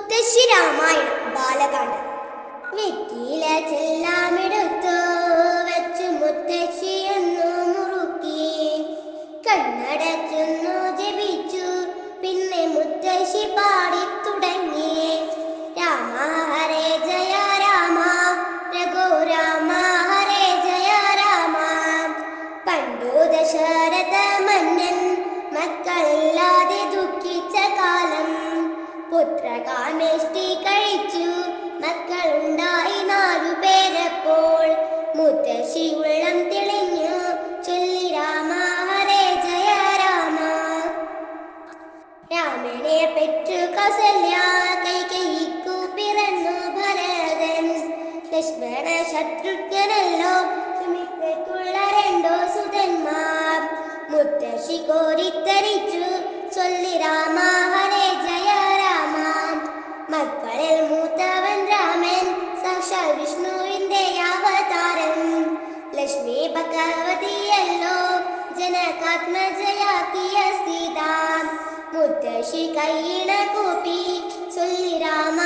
മുത്തശ്ശി രാമായണം ബാലകാണ്ഡം. വെറ്റില ചെല്ലാമെടുത്തു വെച്ചു മുത്തശ്ശിയൊന്നു മുറുക്കി, കണ്ണടച്ചൊന്നു ജപിച്ചു. പിന്നെ മുത്തശ്ശി പാടിത്തുടങ്ങി. രാമ ഹരേ ജയ രാമ, രഘുരാമ ഹരേ ജയ രാമ. പണ്ടു ദശരഥ മന്നൻ മക്കളില്ലാതെ ദുഃഖിച്ച കാലം, പുത്രകാമേഷ്ടി കഴിച്ചു മക്കളുണ്ടായി 4 പേരപ്പോൾ. മുത്തശ്ശി ഉള്ളം തെളിഞ്ഞു ചൊല്ലി രാമ ഹരേ ജയ രാമ. രാമനെ പെറ്റു കൗസല്യ, കൈകേയിക്കു പിറന്നു ഭരതൻ. ലക്ഷ്മണ ശത്രുഘ്നനല്ലോ സുമിത്രയ്ക്കുള്ള 2 സുതന്മാർ. മുത്തശ്ശി കോരിത്തരിച്ചു ചൊല്ലി രാമ ഹരേ ജയ രാമ. മക്കളിൽ മൂത്തവൻ രാമൻ, സാക്ഷാൽ വിഷ്ണുവിന്റെ അവതാരം. ലക്ഷ്മി ഭഗവതിയല്ലോ ജനകാത്മജയാക്കിയ സീത. മുത്തശ്ശി കൈയിണ കൂപ്പി ചൊല്ലി രാമ